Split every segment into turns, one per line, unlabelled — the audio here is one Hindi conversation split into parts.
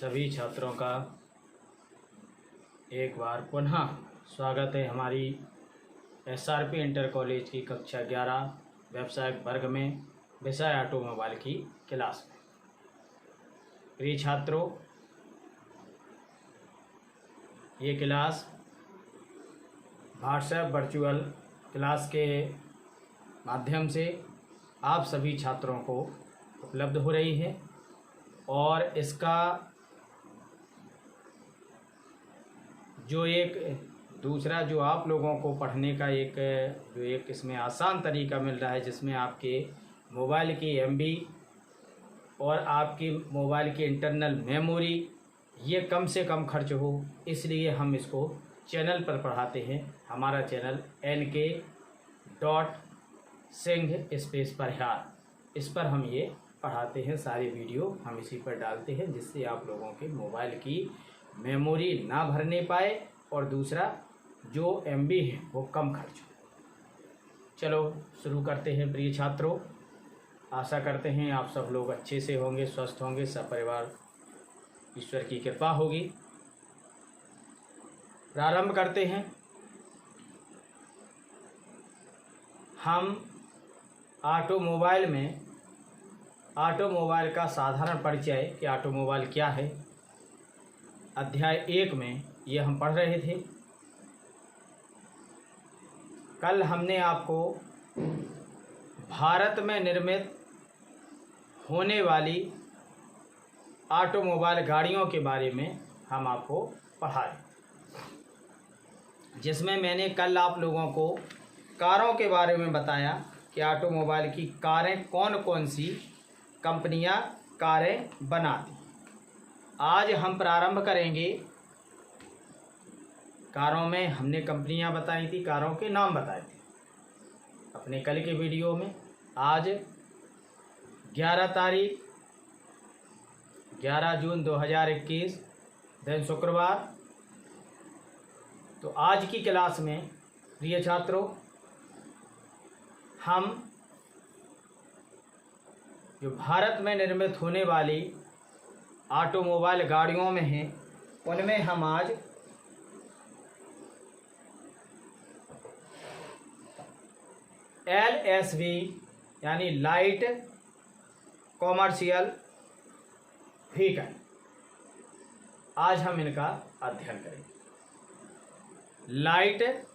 सभी छात्रों का एक बार पुनः स्वागत है हमारी एसआरपी इंटर कॉलेज की कक्षा 11 व्यावसायिक वर्ग में विषय ऑटोमोबाइल की क्लास में। प्रिय छात्रों, ये क्लास व्हाट्सएप वर्चुअल क्लास के माध्यम से आप सभी छात्रों को उपलब्ध हो रही है और इसका जो एक दूसरा जो आप लोगों को पढ़ने का एक इसमें आसान तरीका मिल रहा है, जिसमें आपके मोबाइल की एमबी और आपकी मोबाइल की इंटरनल मेमोरी ये कम से कम खर्च हो, इसलिए हम इसको चैनल पर पढ़ाते हैं। हमारा चैनल NK.Singh/Parhyar, इस पर हम ये पढ़ाते हैं। सारी वीडियो हम इसी पर डालते हैं, जिससे आप लोगों के मोबाइल की मेमोरी ना भरने पाए और दूसरा जो एमबी है वो कम खर्च हो। चलो शुरू करते हैं प्रिय छात्रों। आशा करते हैं आप सब लोग अच्छे से होंगे, स्वस्थ होंगे, सब परिवार ईश्वर की कृपा होगी। प्रारंभ करते हैं। हम ऑटोमोबाइल का साधारण परिचय कि ऑटोमोबाइल क्या है, अध्याय 1 में ये हम पढ़ रहे थे। कल हमने आपको भारत में निर्मित होने वाली ऑटोमोबाइल गाड़ियों के बारे में हम आपको पढ़ाए, जिसमें मैंने कल आप लोगों को कारों के बारे में बताया कि ऑटोमोबाइल की कारें कौन कौन सी कंपनियां कारें बनाती। आज हम प्रारंभ करेंगे। कारों में हमने कंपनियां बताई थी, कारों के नाम बताए थे अपने कल के वीडियो में। आज 11 जून 2021 दिन शुक्रवार। तो आज की क्लास में प्रिय छात्रों, हम जो भारत में निर्मित होने वाली ऑटोमोबाइल गाड़ियों में हैं, उनमें हम आज LSV यानी लाइट कॉमर्शियल व्हीकल, आज हम इनका अध्ययन करेंगे। लाइट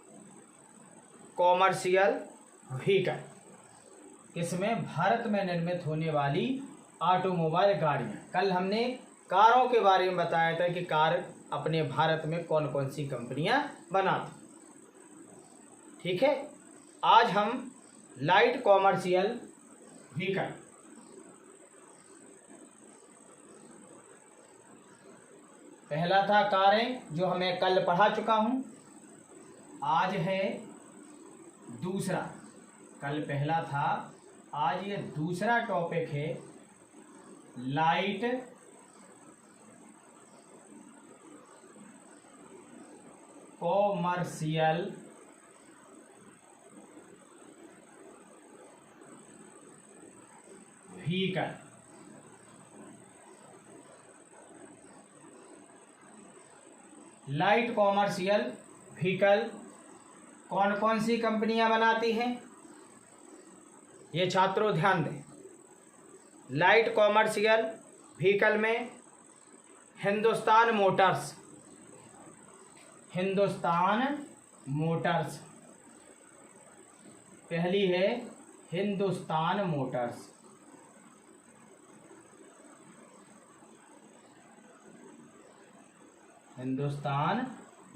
कॉमर्शियल व्हीकल, इसमें भारत में निर्मित होने वाली ऑटोमोबाइल गाड़ियाँ। कल हमने कारों के बारे में बताया था कि कार अपने भारत में कौन कौन सी कंपनियां बनाती। ठीक है, आज हम लाइट कॉमर्शियल व्हीकल, पहला था कारें जो हमें कल पढ़ा चुका हूं। आज है दूसरा, कल पहला था, आज ये दूसरा टॉपिक है light commercial vehicle. Light commercial vehicle कौन कौन सी कंपनियां बनाती हैं, ये छात्रों ध्यान दें। लाइट कॉमर्शियल व्हीकल में हिंदुस्तान मोटर्स पहली है। हिंदुस्तान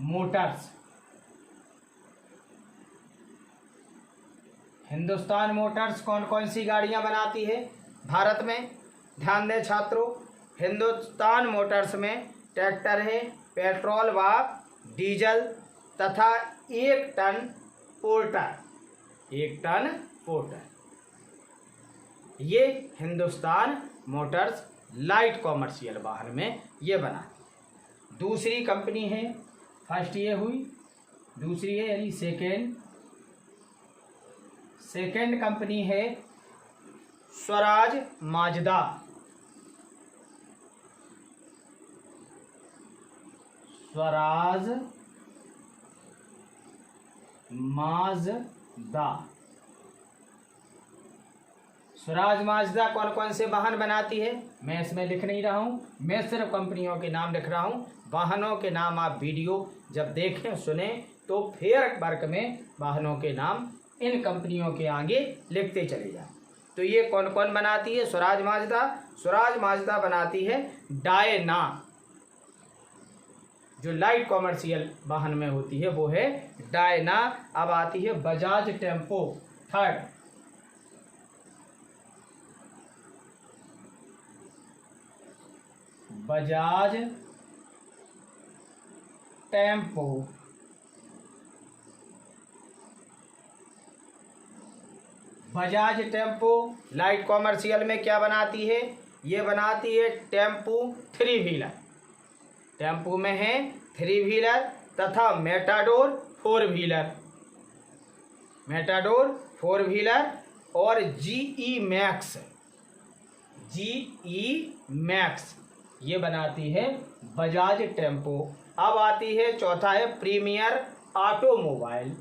मोटर्स, हिंदुस्तान मोटर्स कौन कौन सी गाड़ियां बनाती है भारत में? ध्यान दें छात्रों, हिंदुस्तान मोटर्स में ट्रैक्टर है, पेट्रोल व डीजल तथा 1 टन पोर्टर, ये हिंदुस्तान मोटर्स लाइट कॉमर्शियल वाहन में ये बनाती। दूसरी कंपनी है, फर्स्ट ये हुई, दूसरी है यानी सेकेंड कंपनी है Swaraj Mazda. Swaraj Mazda. Swaraj Mazda कौन कौन से वाहन बनाती है, मैं इसमें लिख नहीं रहा हूँ, मैं सिर्फ कंपनियों के नाम लिख रहा हूँ। वाहनों के नाम आप वीडियो जब देखें सुने तो फेयर वर्क में वाहनों के नाम इन कंपनियों के आगे लिखते चले जाएं। तो ये कौन कौन बनाती है स्वराज माजदा? स्वराज माजदा बनाती है डायना, जो लाइट कॉमर्शियल वाहन में होती है वो है डायना। अब आती है Bajaj tempo, third. Bajaj tempo, Bajaj tempo light commercial में क्या बनाती है? ये बनाती है टेम्पू थ्री व्हीलर। टेम्पू में है थ्री व्हीलर तथा Matador four wheeler, Matador four wheeler और जीई मैक्स, जीई मैक्स ये बनाती है बजाज टेम्पो। अब आती है चौथा है प्रीमियर ऑटोमोबाइल,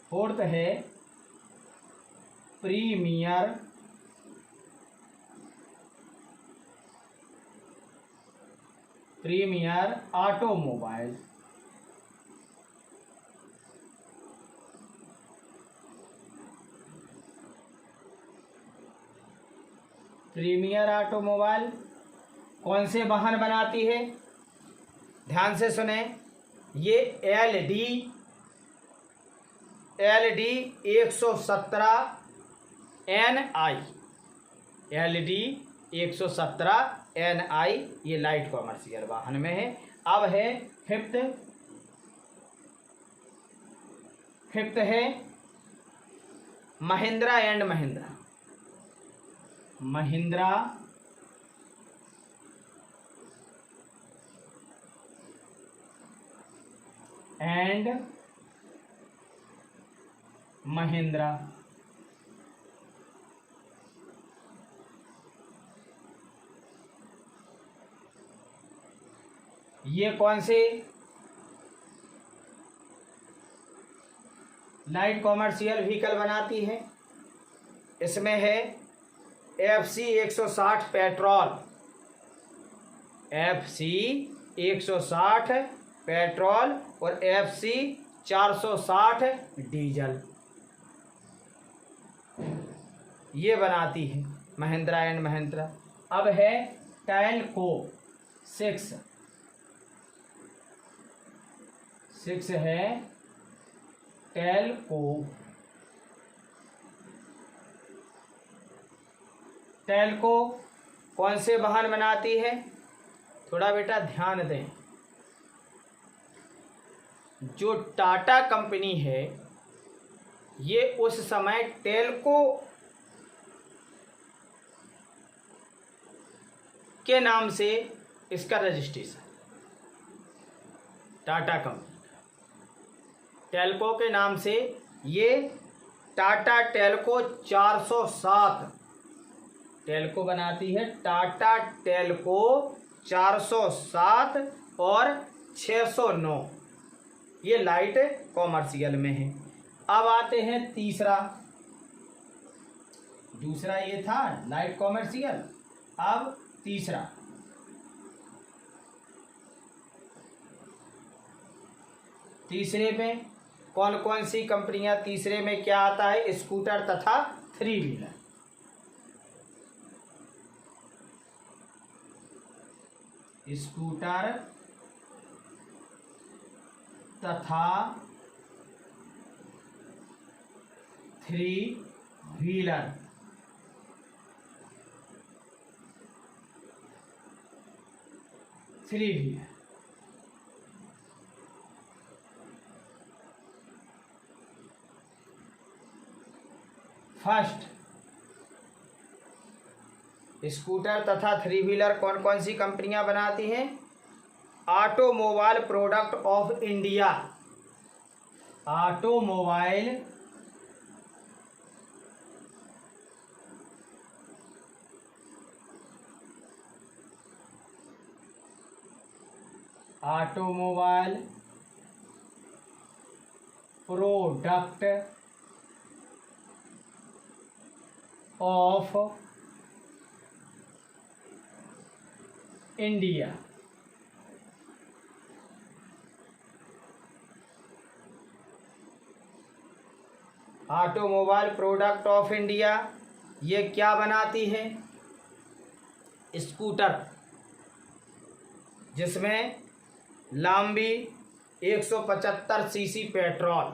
फोर्थ है प्रीमियर ऑटोमोबाइल। प्रीमियर ऑटोमोबाइल कौन से वाहन बनाती है? ध्यान से सुने, ये LD 117 NI, LD 117 NI ये लाइट कॉमर्शियल वाहन में है। अब है फिफ्थ है महिंद्रा एंड महिंद्रा, महिंद्रा एंड महिंद्रा। ये कौन से लाइट कॉमर्शियल व्हीकल बनाती है? इसमें है FC 160 पेट्रोल, FC 160 पेट्रोल और FC 460 डीजल, ये बनाती है महिंद्रा एंड महिंद्रा। अब है टैल्को 6 है टैल्को। टैल्को कौन से वाहन बनाती है? थोड़ा बेटा ध्यान दें, जो टाटा कंपनी है ये उस समय टेल्को के नाम से इसका रजिस्ट्रेशन, टाटा कंपनी टेल्को के नाम से ये टाटा टेल्को 407 टेल्को बनाती है, टाटा टेल्को 407 और 609 ये लाइट कॉमर्शियल में है। अब आते हैं तीसरा, दूसरा ये था लाइट कॉमर्शियल, अब तीसरा तीसरे में कौन कौन सी कंपनियां? तीसरे में क्या आता है? स्कूटर तथा थ्री व्हीलर। स्कूटर तथा three wheeler. Three wheeler first, scooter तथा थ्री व्हीलर कौन कौन सी कंपनियां बनाती हैं? Automobile product of India, automobile automobile product of India. Automobile product of India ये क्या बनाती है? स्कूटर, जिसमें लांबी 175 सीसी पेट्रोल,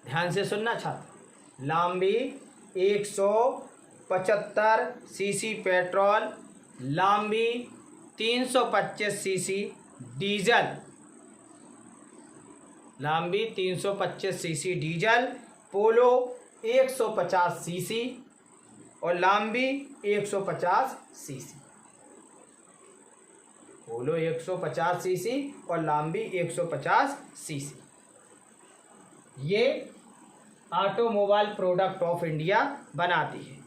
ध्यान से सुनना छात्र, लांबी 175 सीसी पेट्रोल, लांबी 325 सीसी डीजल, लांबी 325 सीसी डीजल, पोलो 150 सीसी और लांबी 150 सीसी। पोलो 150 सीसी और लांबी 150 सीसी। ये ऑटोमोबाइल प्रोडक्ट ऑफ इंडिया बनाती है।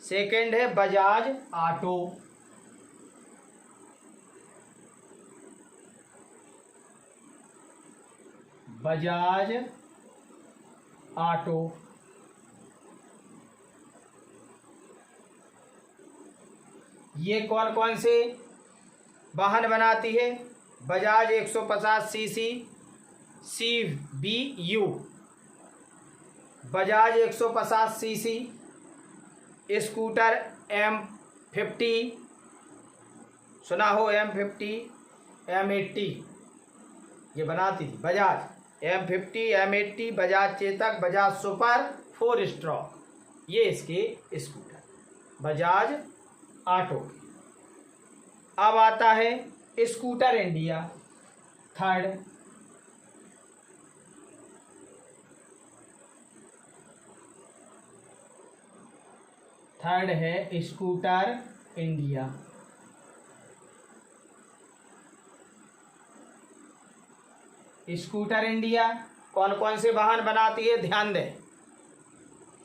सेकंड है बजाज ऑटो। बजाज ऑटो ये कौन कौन से वाहन बनाती है? Bajaj 150 CC CBU, Bajaj 150 CC scooter M50, सुना हो M50, M80, ये बनाती थी Bajaj. M50, M80, Bajaj Chetak, Bajaj super 4 stroke, ये इसके स्कूटर बजाज ऑटो। अब आता है स्कूटर इंडिया थर्ड। थर्ड है स्कूटर इंडिया। स्कूटर इंडिया कौन कौन से वाहन बनाती है? ध्यान दें,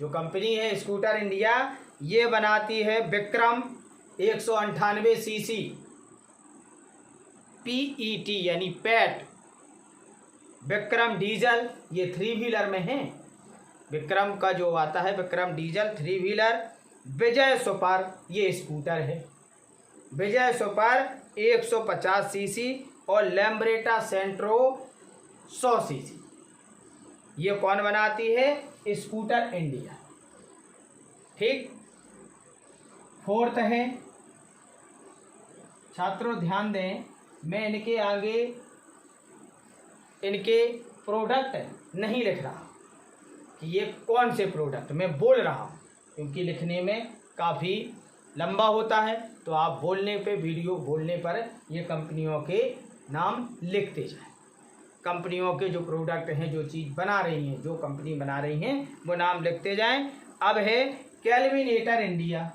जो कंपनी है स्कूटर इंडिया ये बनाती है विक्रम 198 सीसी PET यानी पैट, विक्रम डीजल, ये 3 व्हीलर में है। विक्रम का जो आता है विक्रम डीजल 3 व्हीलर। विजय सुपर ये स्कूटर है, विजय सुपर 150 सीसी और लैम्ब्रेटा सेंट्रो 100 सीसी। ये कौन बनाती है? Scooter India. ठीक। फोर्थ है, छात्रों ध्यान दें, मैं इनके आगे इनके प्रोडक्ट नहीं लिख रहा कि ये कौन से प्रोडक्ट, मैं बोल रहा हूँ क्योंकि लिखने में काफ़ी लंबा होता है, तो आप बोलने पे, वीडियो बोलने पर ये कंपनियों के नाम लिखते जाएं। कंपनियों के जो प्रोडक्ट हैं, जो चीज़ बना रही हैं, जो कंपनी बना रही हैं, वो नाम लिखते जाएं। अब है कैलविनेटर इंडिया।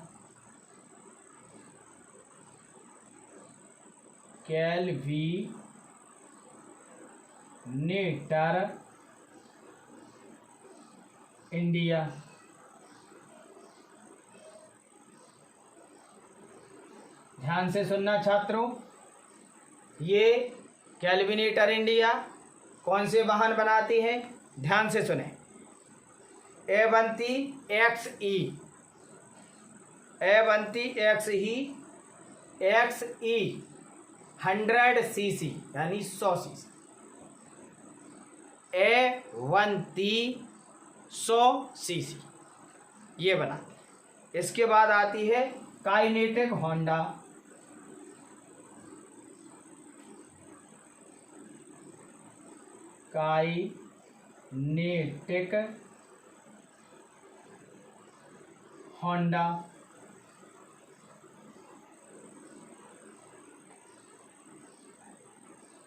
कैलविनेटर इंडिया ध्यान से सुनना छात्रों, ये कैलविनेटर इंडिया कौन से वाहन बनाती है? ध्यान से सुने। एवंती XE 100 सीसी यानी 100 सीसी, एवंती 100 सीसी ये बनाती है। इसके बाद आती है kinetic Honda. Kinetic Honda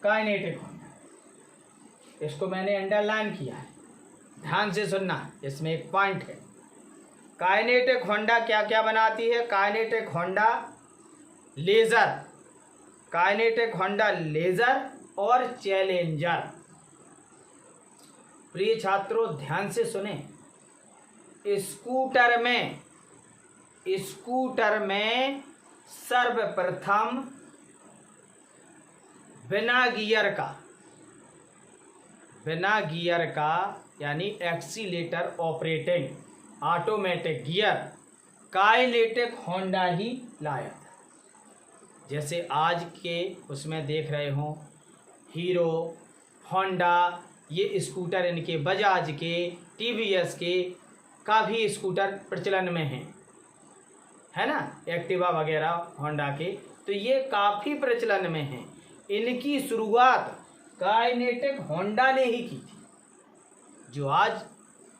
kinetic Honda, इसको मैंने अंडरलाइन किया है, ध्यान से सुनना, इसमें एक पॉइंट है। काइनेटिक होंडा क्या क्या बनाती है? Kinetic Honda laser, kinetic Honda laser और चैलेंजर। प्रिय छात्रों ध्यान से सुने, स्कूटर में सर्वप्रथम बिना गियर का यानी accelerator operating automatic gear Kinetic Honda ही लाया था। जैसे आज के उसमें देख रहे हो हीरो, होंडा, ये स्कूटर इनके बजाज के, टीवीएस के काफ़ी स्कूटर प्रचलन में हैं, है ना, एक्टिवा वगैरह होंडा के, तो ये काफ़ी प्रचलन में हैं। इनकी शुरुआत काइनेटिक होंडा ने ही की थी। जो आज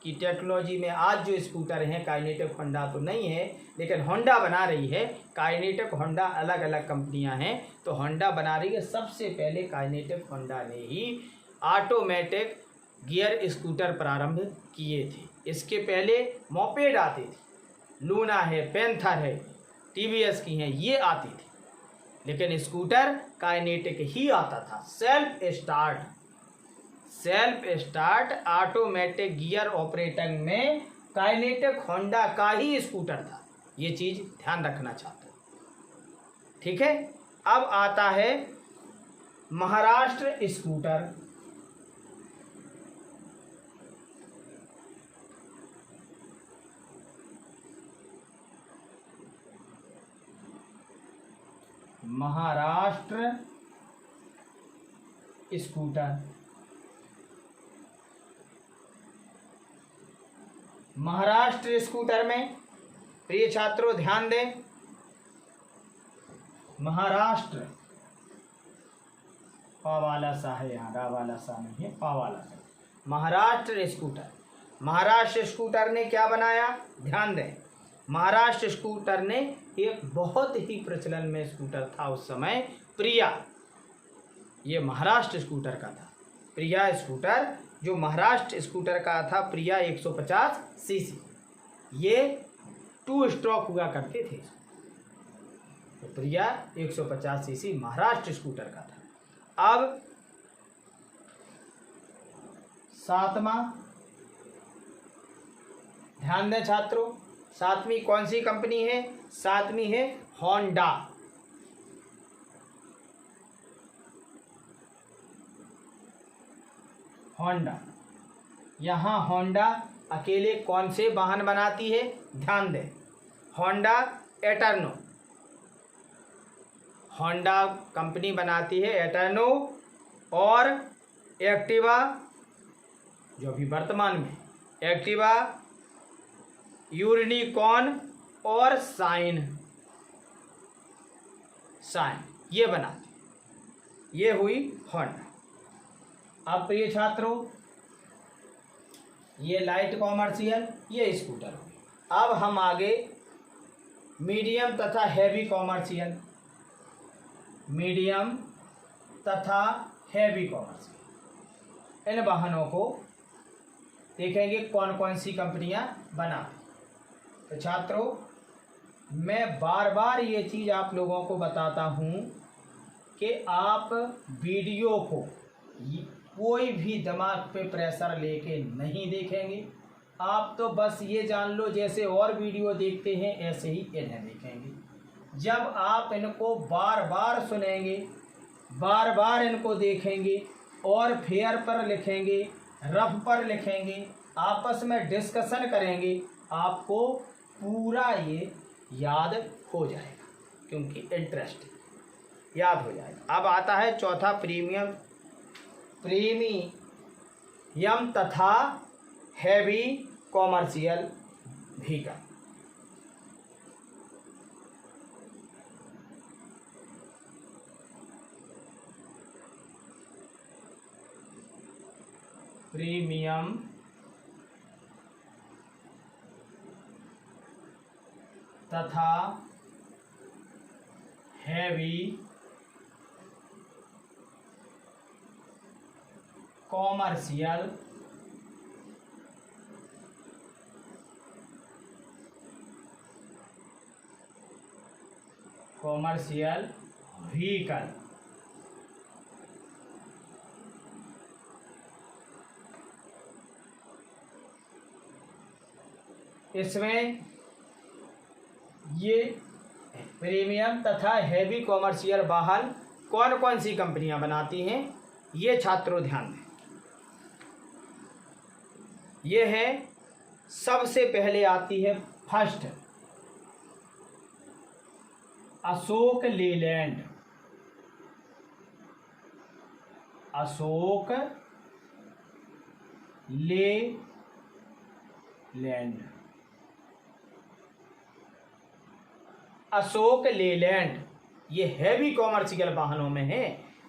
की टेक्नोलॉजी में आज जो स्कूटर हैं काइनेटिक होंडा तो नहीं है, लेकिन होंडा बना रही है। काइनेटिक होंडा अलग अलग कंपनियां हैं, तो होंडा बना रही है। सबसे पहले काइनेटिक होंडा ने ही ऑटोमेटिक गियर स्कूटर प्रारंभ किए थे। इसके पहले मोपेड आती थी, लूना है, पैंथर है, टीवीएस की हैं, ये आती थी, लेकिन स्कूटर काइनेटिक ही आता था। Self start automatic gear operating में काइनेटिक होंडा का ही स्कूटर था। ये चीज़ ध्यान रखना चाहता हूँ, ठीक है। अब आता है Maharashtra scooter. Maharashtra scooter, Maharashtra scooter में प्रिय छात्रों ध्यान दें, महाराष्ट्र पा वाला सा है, यहाँ रा वाला सा नहीं है, पा वाला सा। महाराष्ट्र स्कूटर, महाराष्ट्र स्कूटर ने क्या बनाया, ध्यान दें। महाराष्ट्र स्कूटर ने एक बहुत ही प्रचलन में स्कूटर था उस समय, प्रिया। ये महाराष्ट्र स्कूटर का था, प्रिया स्कूटर जो महाराष्ट्र स्कूटर का था, प्रिया 150 सीसी। ये 2 स्ट्रोक हुआ करते थे, तो प्रिया 150 सीसी महाराष्ट्र स्कूटर का था। अब 7वां, ध्यान दें छात्रों, 7वीं कौन सी कंपनी है, 7वीं है होंडा। होंडा, यहाँ होंडा अकेले कौन से वाहन बनाती है, ध्यान दें। होंडा एटर्नो, होंडा कंपनी बनाती है एटर्नो, और एक्टिवा जो अभी वर्तमान में, एक्टिवा, यूनिकॉर्न और शाइन ये बनाती, ये हुई होंडा। अब प्रिय छात्रों, ये लाइट कॉमर्शियल, ये स्कूटर हुई। अब हम आगे मीडियम तथा हैवी कॉमर्शियल, मीडियम तथा हैवी कॉमर्शियल, इन वाहनों को देखेंगे कौन कौन सी कंपनियां बनाती। तो छात्रों, मैं बार बार ये चीज़ आप लोगों को बताता हूँ कि आप वीडियो को कोई भी दिमाग पे प्रेशर लेके नहीं देखेंगे। आप तो बस ये जान लो जैसे और वीडियो देखते हैं ऐसे ही इन्हें देखेंगे। जब आप इनको बार बार सुनेंगे, बार बार इनको देखेंगे और फेयर पर लिखेंगे, रफ पर लिखेंगे, आपस में डिस्कशन करेंगे, आपको पूरा ये याद हो जाएगा, क्योंकि इंटरेस्ट याद हो जाएगा। अब आता है चौथा, प्रीमियम तथा हैवी कॉमर्शियल व्हीकल। प्रीमियम तथा हैवी कॉमर्शियल व्हीकल। इसमें ये प्रीमियम तथा हैवी कॉमर्शियल वाहन कौन कौन सी कंपनियां बनाती हैं, ये छात्रों ध्यान दें। ये है, सबसे पहले आती है फर्स्ट अशोक लेलैंड। अशोक लेलैंड। अशोक लेलैंड ये हैवी कॉमर्शियल वाहनों में है।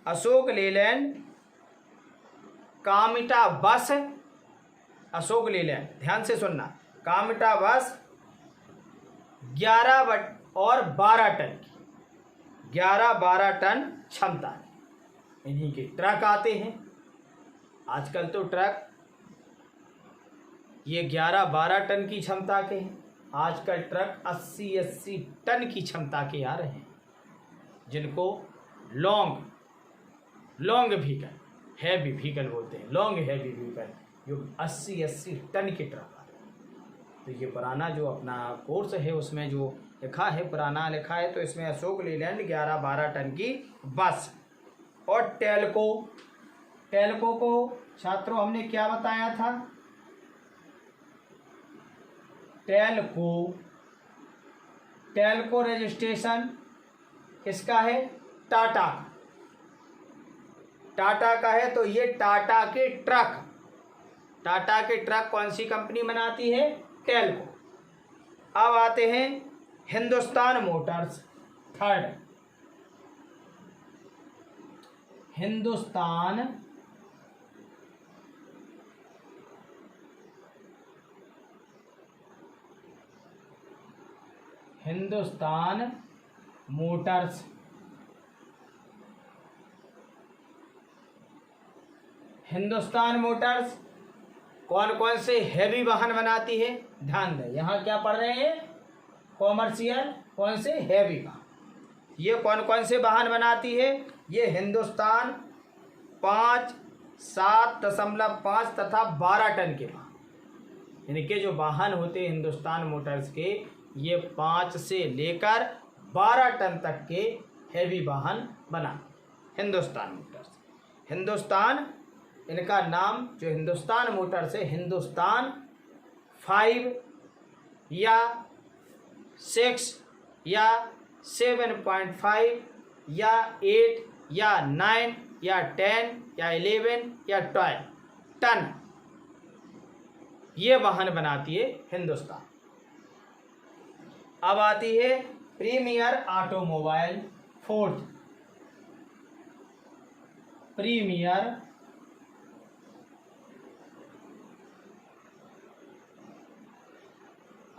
अशोक लेलैंड, कामिटा बस, अशोक लेलैंड ध्यान से सुनना, कामिटा बस 11 और 12 टन की, 11-12 टन क्षमता इन्हीं के ट्रक आते हैं। आजकल तो ट्रक ये 11-12 टन की क्षमता के हैं, आजकल ट्रक 80-80 टन की क्षमता के आ रहे हैं, जिनको लॉन्ग व्हीकल, हैवी व्हीकल बोलते हैं, लॉन्ग हैवी व्हीकल, जो 80-80 टन के ट्रक आते हैं। तो ये पुराना जो अपना कोर्स है उसमें जो लिखा है, पुराना लिखा है, तो इसमें अशोक लेलैंड 11-12 टन की बस। और टेल्को को छात्रों हमने क्या बताया था, टेल्को रजिस्ट्रेशन किसका है, टाटा का है। तो ये टाटा के ट्रक कौन सी कंपनी बनाती है, टेल्को। अब आते हैं Hindustan Motors, third Hindustan Motors. Hindustan Motors कौन कौन से हैवी वाहन बनाती है, ध्यान दें, यहाँ क्या पढ़ रहे हैं, कॉमर्शियल, कौन से हैवी वाहन। ये कौन कौन से वाहन बनाती है, ये हिंदुस्तान 5, 7.5 तथा 12 टन के वाहन, इनके जो वाहन होते हैं हिंदुस्तान मोटर्स के, ये 5 से लेकर 12 टन तक के हैवी वाहन बना हिंदुस्तान मोटर्स। हिंदुस्तान, इनका नाम जो हिंदुस्तान मोटर्स है, हिंदुस्तान 5 या 6 या 7.5 या 8 या 9 या 10 या 11 या 12 टन ये वाहन बनाती है हिंदुस्तान। अब आती है premier automobile, fourth premier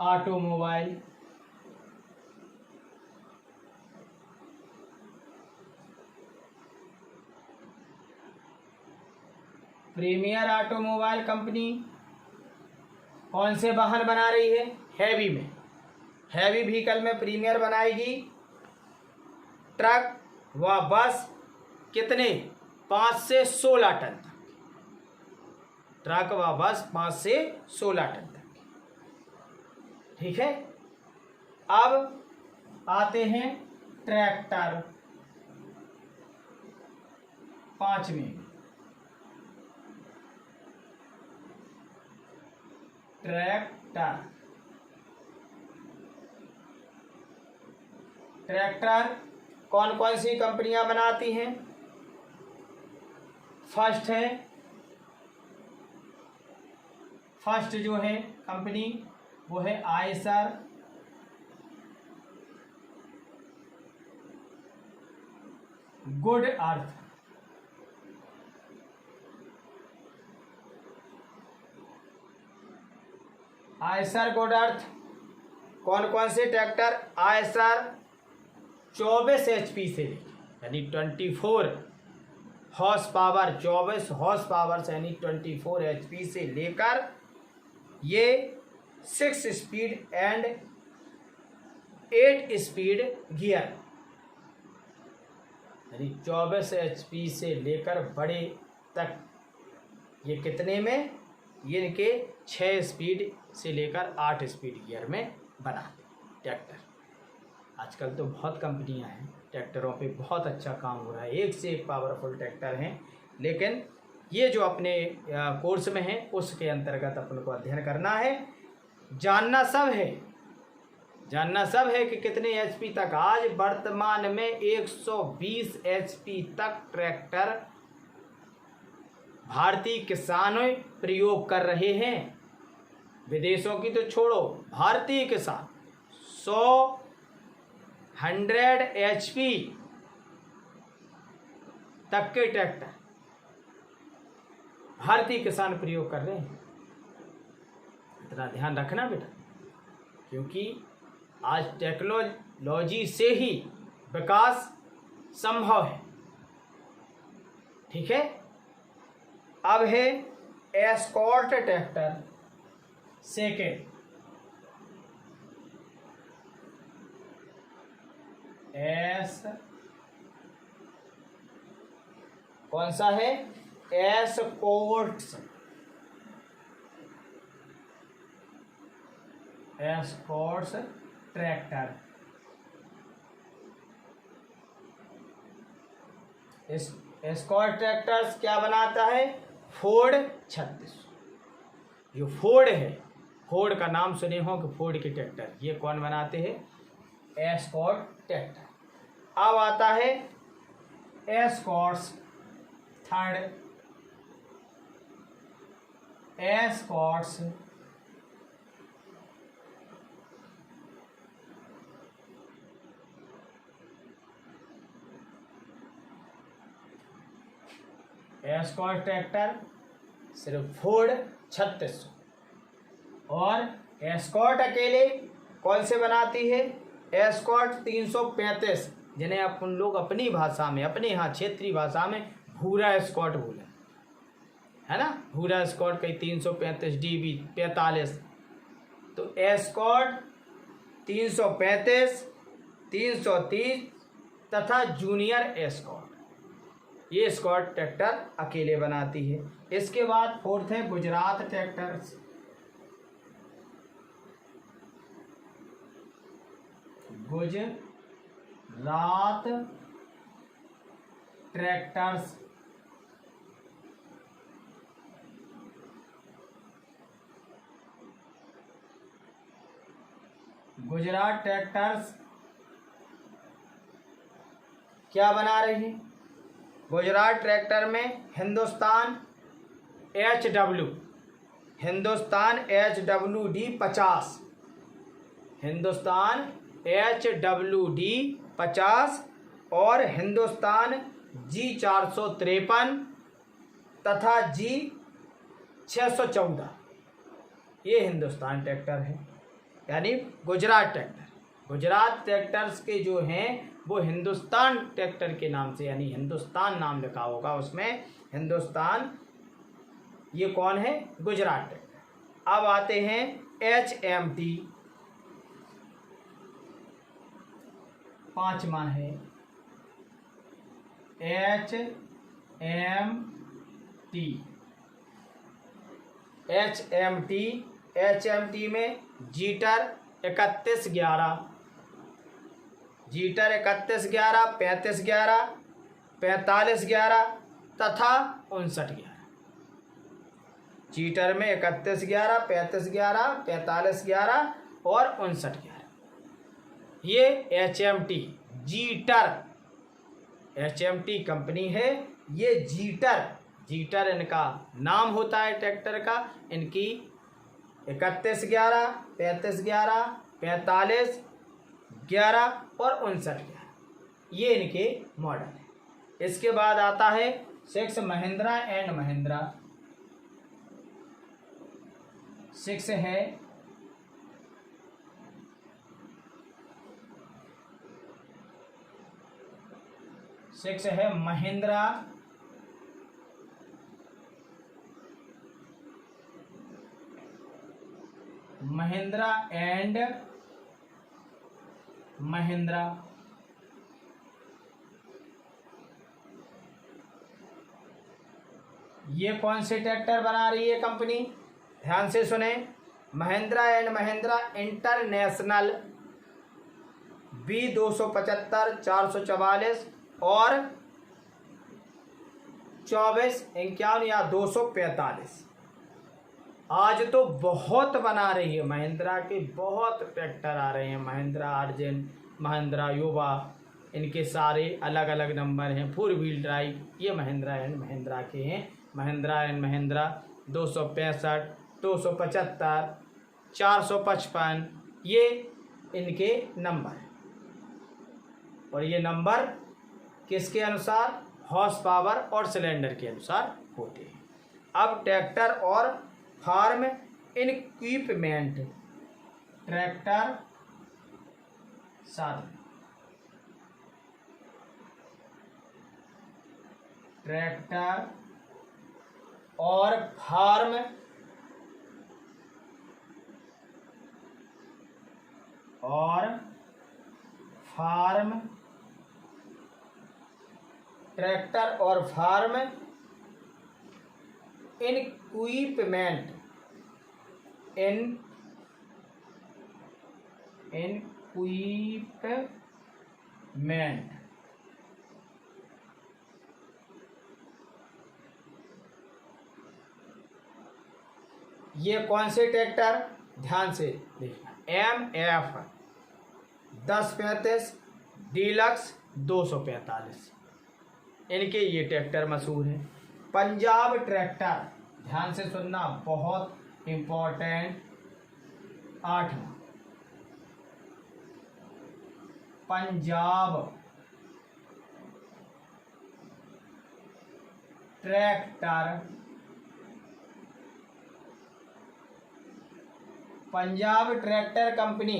automobile. Premier automobile company कौन से वाहन बना रही है, हैवी में, हैवी व्हीकल में प्रीमियर बनाएगी ट्रक व बस, कितने, 5 से 16 टन तक, ट्रक व बस 5 से 16 टन तक, ठीक है। अब आते हैं ट्रैक्टर, पांचवें ट्रैक्टर कौन कौन सी कंपनियां बनाती हैं, फर्स्ट जो है कंपनी वो है आयसर, गुड अर्थ, आयसर गुड अर्थ। कौन कौन से ट्रैक्टर, आयसर 24 HP से यानी 24 हॉर्स पावर, 24 हॉर्स पावर से यानी 24 HP से लेकर ये 6 स्पीड एंड 8 स्पीड गियर, यानी 24 HP से लेकर बड़े तक, ये कितने में, ये इनके 6 स्पीड से लेकर 8 स्पीड गियर में बनाते ट्रैक्टर। आजकल तो बहुत कंपनियां हैं ट्रैक्टरों पे, बहुत अच्छा काम हो रहा है, एक से एक पावरफुल ट्रैक्टर हैं। लेकिन ये जो अपने कोर्स में है उसके अंतर्गत अपन को अध्ययन करना है, जानना सब है कि कितने एचपी तक। आज वर्तमान में 120 एचपी तक ट्रैक्टर भारतीय किसान प्रयोग कर रहे हैं। विदेशों की तो छोड़ो, भारतीय किसान 100 एचपी तक के ट्रैक्टर भारतीय किसान प्रयोग कर रहे हैं। इतना ध्यान रखना बेटा, क्योंकि आज टेक्नोलॉजी से ही विकास संभव है। ठीक है। अब है एस्कॉर्ट ट्रैक्टर सेकेंड। कौन सा है? Escorts tractor. एस्कॉर्ट ट्रैक्टर्स क्या बनाता है? फोर्ड 36। जो फोर्ड है, फोर्ड का नाम सुने हो कि फोर्ड के ट्रैक्टर, ये कौन बनाते हैं? Escort tractor. अब आता है एस्कॉर्ट्स थर्ड। एस्कॉर्ट्स ट्रैक्टर सिर्फ फोर्ड 3600। और एस्कॉर्ट अकेले कौन से बनाती है? एस्कॉर्ट 335, जिन्हें अपन लोग अपनी भाषा में, अपने यहाँ क्षेत्रीय भाषा में भूरा एस्कॉर्ट बोले, है ना। भूरा एस्कॉर्ट कहीं 335 DB 45। तो एस्कॉर्ट 335, 330 तथा जूनियर एस्कॉर्ट, ये एस्कॉर्ट ट्रैक्टर अकेले बनाती है। इसके बाद फोर्थ है गुजरात ट्रैक्टर्स। गुजरात ट्रैक्टर्स क्या बना रही है? गुजरात ट्रैक्टर में हिंदुस्तान HWD 50, हिंदुस्तान HWD 50 और हिंदुस्तान G453 तथा G614, ये हिंदुस्तान ट्रैक्टर है, यानी गुजरात ट्रैक्टर। गुजरात ट्रैक्टर्स के जो हैं वो हिंदुस्तान ट्रैक्टर के नाम से, यानी हिंदुस्तान नाम लिखा होगा उसमें, हिंदुस्तान, ये कौन है? गुजरात ट्रैक्टर। अब आते हैं HMT, पांचवा है HMT में जीटर 3111, 3511, 4511 तथा 5911। जीटर में 3111, 3511, 4511 और 5911। ये HMT कंपनी है। ये जीटर इनका नाम होता है ट्रैक्टर का। इनकी 3111, 3511, 4511 और 5911, ये इनके मॉडल है। इसके बाद आता है 6 महिंद्रा एंड महिंद्रा। 6 है महिंद्रा एंड महिंद्रा। ये कौन से ट्रैक्टर बना रही है कंपनी? ध्यान से सुने। Mahindra and Mahindra international B 275, 444 और 2451 या 245। आज तो बहुत बना रही है महिंद्रा के, बहुत ट्रैक्टर आ रहे हैं, महिंद्रा अर्जुन, महिंद्रा युवा, इनके सारे अलग अलग नंबर हैं। 4 व्हील ड्राइव ये महिंद्रा एंड महिंद्रा के हैं। महिंद्रा एंड महिंद्रा 265, 275, 455 ये इनके नंबर हैं। और ये नंबर किसके अनुसार? हॉर्स पावर और सिलेंडर के अनुसार होते हैं। अब ट्रैक्टर और फार्म इक्विपमेंट, ट्रैक्टर साधन, ट्रैक्टर और फार्म ट्रैक्टर और फार्म इक्विपमेंट, ये कौन से ट्रैक्टर? ध्यान से देखना। MF 1035, डीलक्स 245, इनके ये ट्रैक्टर मशहूर हैं। पंजाब ट्रैक्टर, ध्यान से सुनना, बहुत इम्पोर्टेंट। 8वां Punjab tractor, Punjab tractor company,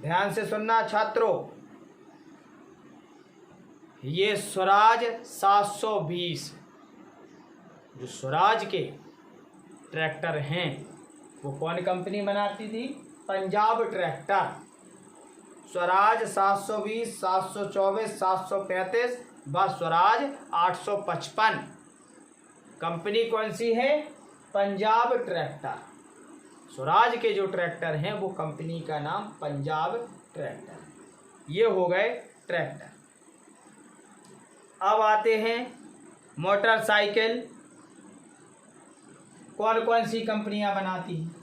ध्यान से सुनना छात्रों, ये स्वराज 720, जो स्वराज के ट्रैक्टर हैं वो कौन कंपनी बनाती थी? पंजाब ट्रैक्टर। स्वराज 720, 724, 735 व स्वराज 855 कंपनी कौन सी है? पंजाब ट्रैक्टर। स्वराज के जो ट्रैक्टर हैं वो कंपनी का नाम पंजाब ट्रैक्टर। ये हो गए ट्रैक्टर। अब आते हैं मोटरसाइकिल, कौन कौन सी कंपनियां बनाती हैं?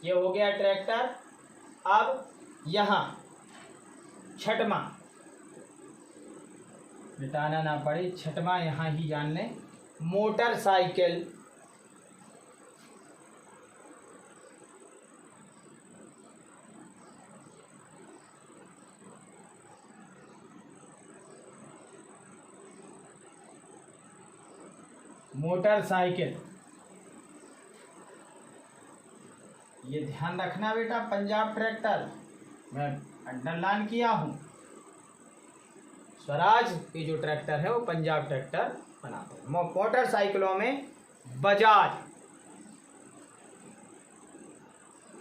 ये हो गया ट्रैक्टर। अब यहाँ छठवां, मिटाना ना पड़े, छठवां यहाँ ही जान लें, मोटरसाइकिल। मोटरसाइकिल, ये ध्यान रखना बेटा, पंजाब ट्रैक्टर मैं अंडरलाइन किया हूँ। स्वराज के जो ट्रैक्टर है वो पंजाब ट्रैक्टर बनाते हैं। मोटरसाइकिलों में बजाज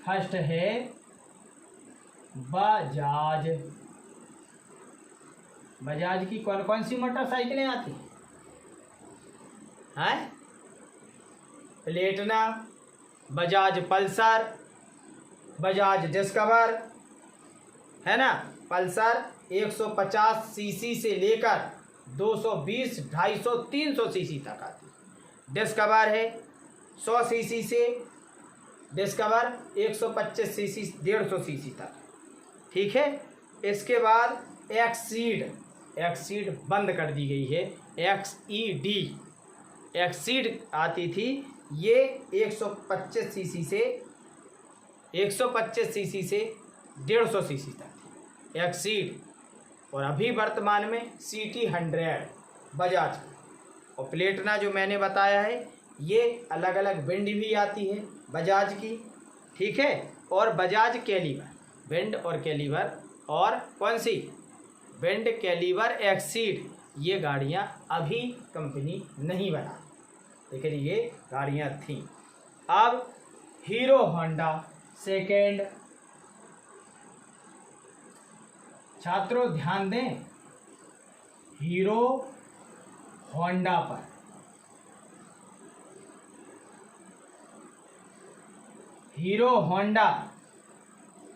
फर्स्ट है, बजाज। बजाज की कौन कौन सी मोटरसाइकिलें आती हैं? Platina, Bajaj Pulsar, Bajaj discover, है ना। पल्सर 150 सीसी से लेकर 220, 250, 300 सीसी तक आती है। डिस्कवर है 100 सीसी से, डिस्कवर 125 सीसी, 150 सीसी तक, ठीक है। इसके बाद एक्सीड, एक्सीड बंद कर दी गई है, XED, एक्सीड आती थी। ये 125 सीसी से 125 सीसी से 150 सीसी तक थी एक्सीड। और अभी वर्तमान में CT 100 बजाज। और प्लेटिना जो मैंने बताया है, ये अलग अलग विंड भी आती है बजाज की, ठीक है। और बजाज कैलीवर, विंड और कैलीवर, और कौन सी? Wind, कैलीवर, exceed. ये गाड़ियाँ अभी कंपनी नहीं बना, लेकिन ये गाड़ियाँ थीं। अब हीरो होंडा सेकेंड, छात्रों ध्यान दें, हीरो होंडा पर। हीरो होंडा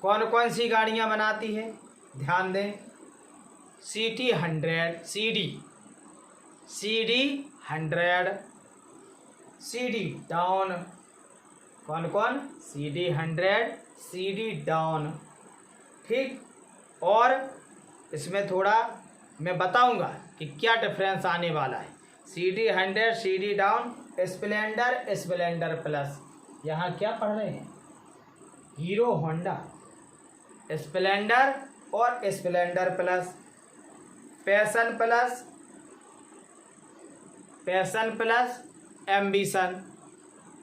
कौन कौन सी गाड़ियां बनाती है? ध्यान दें, CT100 CD100 CD डाउन, कौन कौन, CD100 CD डाउन, ठीक। और इसमें थोड़ा मैं बताऊंगा कि क्या डिफरेंस आने वाला है। CD100 CD down, Splendor plus, यहाँ क्या पढ़ रहे हैं, हीरो होंडा, स्प्लेंडर और Splendor plus, passion plus ambition,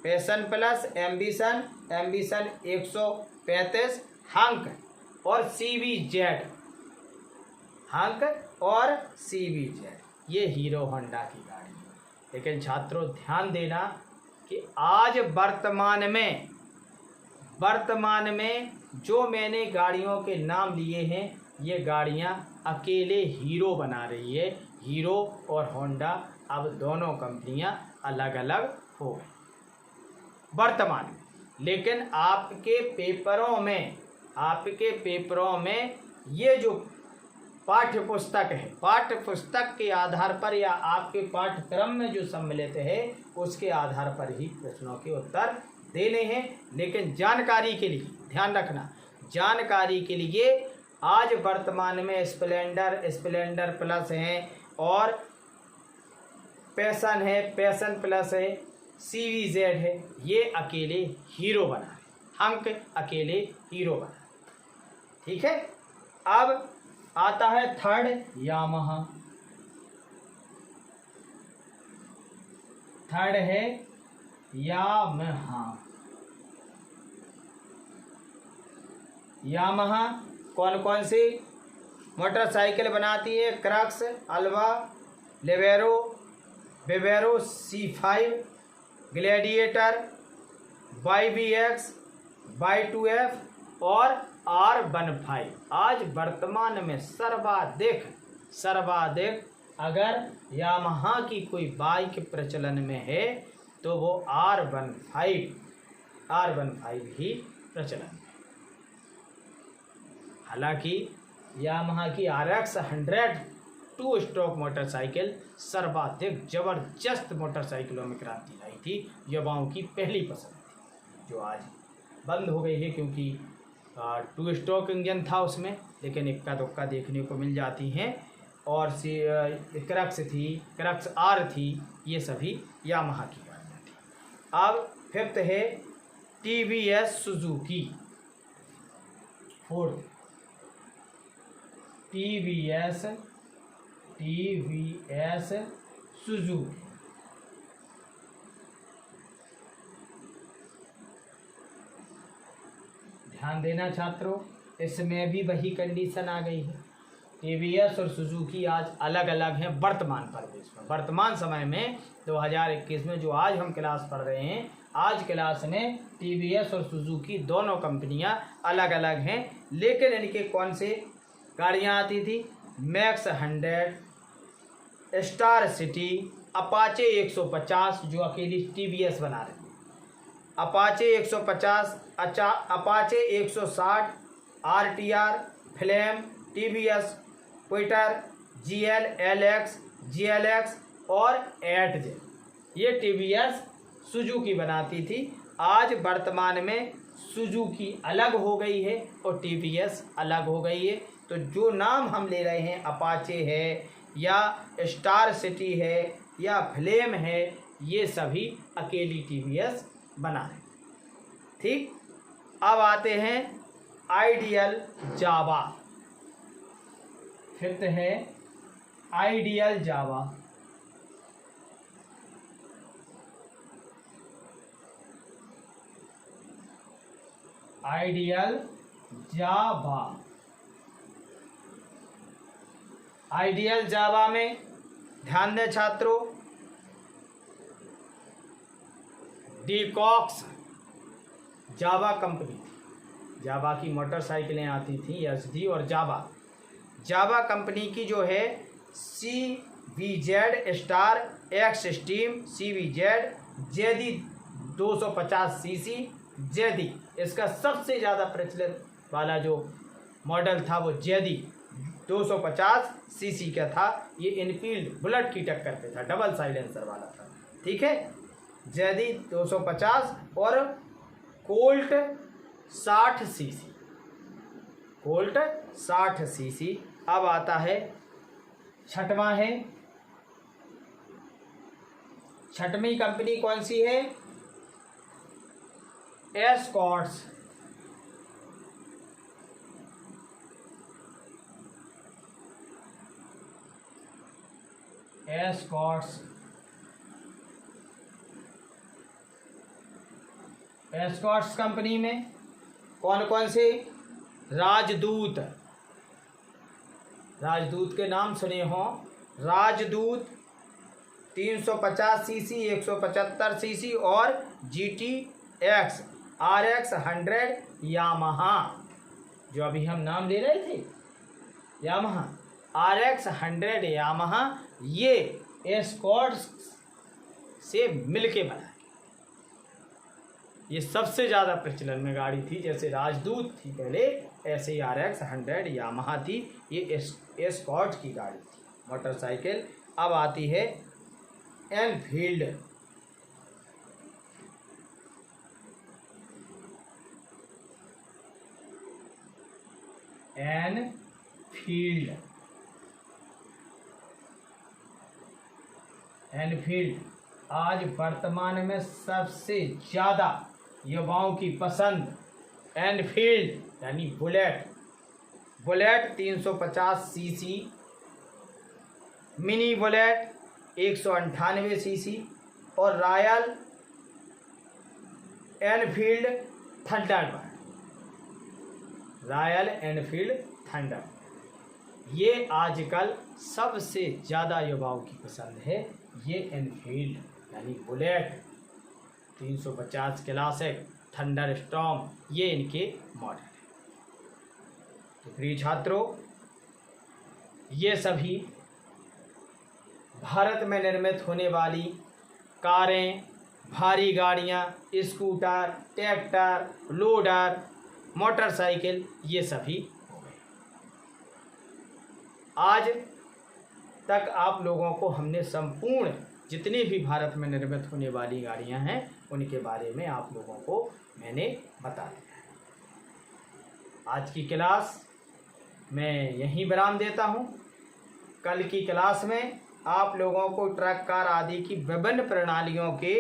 passion plus ambition, ambition 135 hunk और CVZ, हंक और CVZ, ये हीरो होंडा की गाड़ी है। लेकिन छात्रों ध्यान देना कि आज वर्तमान में जो मैंने गाड़ियों के नाम लिए हैं, ये गाड़ियां अकेले हीरो बना रही है। हीरो और होंडा अब दोनों कंपनियां अलग अलग हो गई वर्तमान में। लेकिन आपके पेपरों में ये जो पाठ्य पुस्तक है, पाठ्य पुस्तक के आधार पर या आपके पाठ्यक्रम में जो सम्मिलित है उसके आधार पर ही प्रश्नों के उत्तर देने हैं। लेकिन जानकारी के लिए ध्यान रखना, जानकारी के लिए आज वर्तमान में स्प्लेंडर प्लस हैं और पैशन प्लस है, CVZ है, ये अकेले हीरो बना है, हंक अकेले हीरो बना है, ठीक है। अब आता है थर्ड यामाहा, थर्ड है यामाहा कौन कौन सी मोटरसाइकिल बनाती है, क्रक्स, अल्वा, विवेरो C5, ग्लैडिएटर, YBX, Y2F और R15। आज वर्तमान में सर्वाधिक अगर यामाहा की कोई बाइक प्रचलन में है तो वो R15 ही प्रचलन में। हालांकि यामाहा की RX 100 2 स्ट्रोक मोटरसाइकिल सर्वाधिक जबरदस्त मोटरसाइकिलों में क्रांति लाई थी, युवाओं की पहली पसंद थी, जो आज बंद हो गई है क्योंकि 2 स्ट्रोक इंजन था उसमें, लेकिन इक्का दुक्का देखने को मिल जाती हैं। और क्रक्स R थी, ये सभी यामाहा की गाड़ियाँ थी। अब फिफ्थ है TVS Suzuki, fourth TVS Suzuki. ध्यान देना छात्रों, इसमें भी वही कंडीशन आ गई है। TVS और सुजुकी आज अलग अलग हैं वर्तमान परिवेश में। वर्तमान समय में 2021 में जो आज हम क्लास पढ़ रहे हैं, आज क्लास में TVS और सुजुकी दोनों कंपनियां अलग अलग हैं। लेकिन इनके कौन से गाड़ियां आती थी, मैक्स 100, स्टार सिटी, अपाचे 150 जो अकेली TVS बना रही है, Apache 150, Apache 160, RTR, flame, TVS, Quetta, GL, LX, GLX और 8J, ये TVS सुजुकी बनाती थी। आज वर्तमान में सुजुकी अलग हो गई है और TVS अलग हो गई है। तो जो नाम हम ले रहे हैं, अपाचे है या स्टार सिटी है या फ्लेम है, ये सभी अकेली TVS बना रहे, ठीक। अब आते हैं आइडियल जावा, फिफ्थ है आइडियल जावा। आइडियल जावा में ध्यान दें छात्रों, डीकॉक्स जावा कंपनी थी। जावा की मोटरसाइकिलें आती थी, SD और जावा कंपनी की जो है CVZ star, X steam, CVZ, JD 250cc, JD इसका सबसे ज़्यादा प्रचलित वाला जो मॉडल था वो जेडी 250 सीसी का था। ये इनफील्ड बुलेट की टक्कर पे था, डबल साइलेंसर वाला था। ठीक है, जेडी 250 और कोल्ट 60 सीसी, कोल्ट 60 सीसी। अब आता है छठवां है, छठवीं कंपनी कौन सी है? एस्कॉर्ट्स। एस्कॉर्ट्स, एस्कॉर्ट्स कंपनी में कौन कौन से? राजदूत, राजदूत के नाम सुने हो? राजदूत 350 सीसी, 175 सीसी और GTX RX 100 यामाहा, जो अभी हम नाम ले रहे थे, यामाहा RX 100 यामाहा, ये एस्कॉर्ट्स से मिलके बना। ये सबसे ज़्यादा प्रचलन में गाड़ी थी। जैसे राजदूत थी पहले, ऐसे ही RX 100 यामाहा थी। ये एस्कॉर्ट की गाड़ी थी, मोटरसाइकिल। अब आती है एनफील्ड। एनफील्ड, एनफील्ड आज वर्तमान में सबसे ज़्यादा युवाओं की पसंद एनफील्ड यानी Bullet. Bullet 350 CC, mini Bullet 198 CC और Royal Enfield Thunderbird, Royal Enfield Thunder. ये आजकल सबसे ज़्यादा युवाओं की पसंद है। ये एनफील्ड यानी बुलेट 350 क्लासिक, थंडर स्टॉर्म, ये इनके मॉडल हैं। तो प्रिय छात्रों, ये सभी भारत में निर्मित होने वाली कारें, भारी गाड़ियां, स्कूटर, ट्रैक्टर, लोडर, मोटरसाइकिल, ये सभी हो गए। आज तक आप लोगों को हमने संपूर्ण जितनी भी भारत में निर्मित होने वाली गाड़ियां हैं उनके बारे में आप लोगों को मैंने बता दिया है। आज की क्लास मैं यहीं विराम देता हूं। कल की क्लास में आप लोगों को ट्रक, कार आदि की विभिन्न प्रणालियों के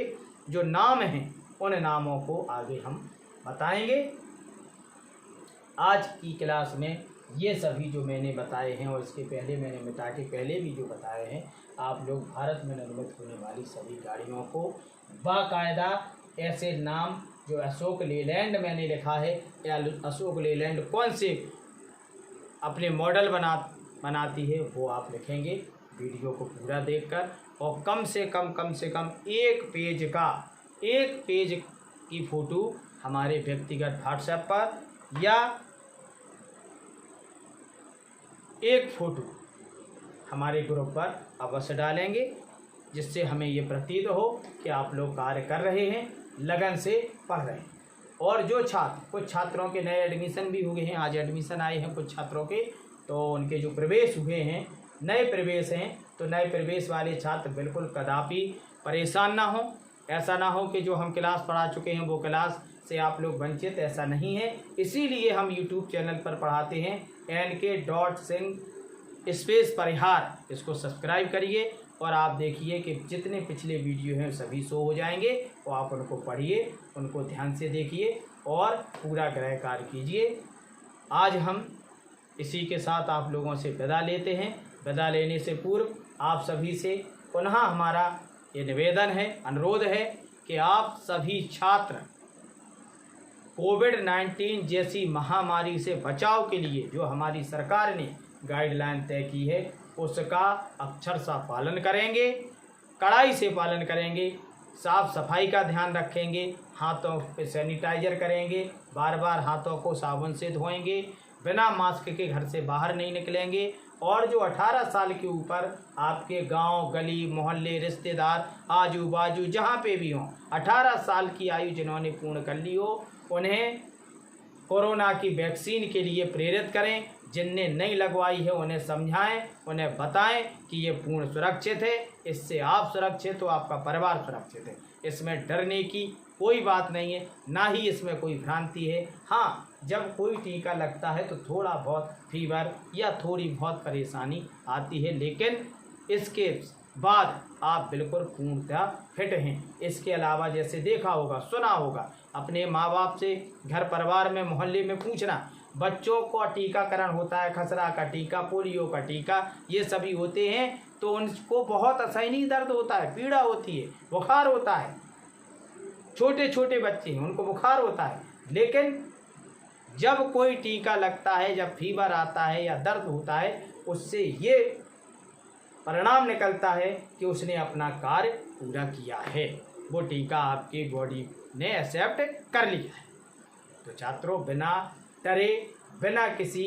जो नाम हैं उन नामों को आगे हम बताएंगे। आज की क्लास में ये सभी जो मैंने बताए हैं और इसके पहले मैंने मिटा के पहले भी जो बताए हैं, आप लोग भारत में निर्मित होने वाली सभी गाड़ियों को बाकायदा ऐसे नाम, जो अशोक लेलैंड मैंने लिखा है, या अशोक लेलैंड कौन से अपने मॉडल बनाती है वो आप लिखेंगे वीडियो को पूरा देखकर। और कम से कम एक पेज की फ़ोटो हमारे व्यक्तिगत व्हाट्सएप पर या एक फ़ोटो हमारे ग्रुप पर अवश्य डालेंगे, जिससे हमें ये प्रतीत हो कि आप लोग कार्य कर रहे हैं, लगन से पढ़ रहे हैं। और जो छात्र, कुछ छात्रों के नए एडमिशन भी हुए हैं, आज एडमिशन आए हैं कुछ छात्रों के, तो उनके जो प्रवेश हुए हैं, नए प्रवेश हैं, तो नए प्रवेश वाले छात्र बिल्कुल कदापि परेशान ना हो। ऐसा ना हो कि जो हम क्लास पढ़ा चुके हैं वो क्लास से आप लोग वंचित, ऐसा नहीं है। इसीलिए हम यूट्यूब चैनल पर पढ़ाते हैं NK.Singh परिहार, इसको सब्सक्राइब करिए और आप देखिए कि जितने पिछले वीडियो हैं सभी शो हो जाएंगे, और आप उनको पढ़िए, उनको ध्यान से देखिए और पूरा गृह कार्य कीजिए। आज हम इसी के साथ आप लोगों से विदा लेते हैं। विदा लेने से पूर्व आप सभी से पुनः हमारा ये निवेदन है, अनुरोध है कि आप सभी छात्र कोविड-19 जैसी महामारी से बचाव के लिए जो हमारी सरकार ने गाइडलाइन तय की है उसका अक्षरशः पालन करेंगे, कड़ाई से पालन करेंगे, साफ सफाई का ध्यान रखेंगे, हाथों पे सैनिटाइजर करेंगे, बार बार हाथों को साबुन से धोएंगे, बिना मास्क के घर से बाहर नहीं निकलेंगे। और जो 18 साल के ऊपर आपके गांव, गली, मोहल्ले, रिश्तेदार, आजू बाजू जहां पे भी हों, 18 साल की आयु जिन्होंने पूर्ण कर ली हो, उन्हें कोरोना की वैक्सीन के लिए प्रेरित करें। जिनने नहीं लगवाई है उन्हें समझाएं, उन्हें बताएं कि ये पूर्ण सुरक्षित है, इससे आप सुरक्षित हो, आपका परिवार सुरक्षित है। इसमें डरने की कोई बात नहीं है, ना ही इसमें कोई भ्रांति है। हाँ, जब कोई टीका लगता है तो थोड़ा बहुत फीवर या थोड़ी बहुत परेशानी आती है, लेकिन इसके बाद आप बिल्कुल पूर्णतः फिट हैं। इसके अलावा जैसे देखा होगा, सुना होगा, अपने माँ बाप से, घर परिवार में, मोहल्ले में पूछना, बच्चों को टीकाकरण होता है, खसरा का टीका, पोलियो का टीका, ये सभी होते हैं तो उनको बहुत असहनीय दर्द होता है, पीड़ा होती है, बुखार होता है। छोटे छोटे बच्चे हैं, उनको बुखार होता है, लेकिन जब कोई टीका लगता है, जब फीवर आता है या दर्द होता है, उससे ये परिणाम निकलता है कि उसने अपना कार्य पूरा किया है, वो टीका आपकी बॉडी ने एक्सेप्ट कर लिया है। तो छात्रों, बिना डरे, बिना किसी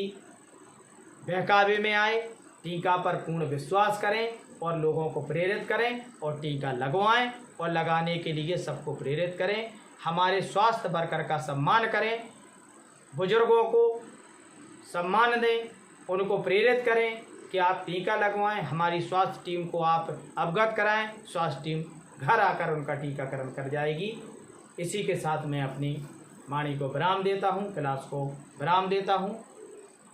बहकावे में आए, टीका पर पूर्ण विश्वास करें और लोगों को प्रेरित करें और टीका लगवाएं और लगाने के लिए सबको प्रेरित करें। हमारे स्वास्थ्य वर्कर का सम्मान करें, बुजुर्गों को सम्मान दें, उनको प्रेरित करें कि आप टीका लगवाएं। हमारी स्वास्थ्य टीम को आप अवगत कराएं, स्वास्थ्य टीम घर आकर उनका टीकाकरण कर जाएगी। इसी के साथ मैं अपनी वाणी को विराम देता हूं, क्लास को विराम देता हूं।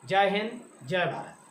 जय हिंद, जय भारत।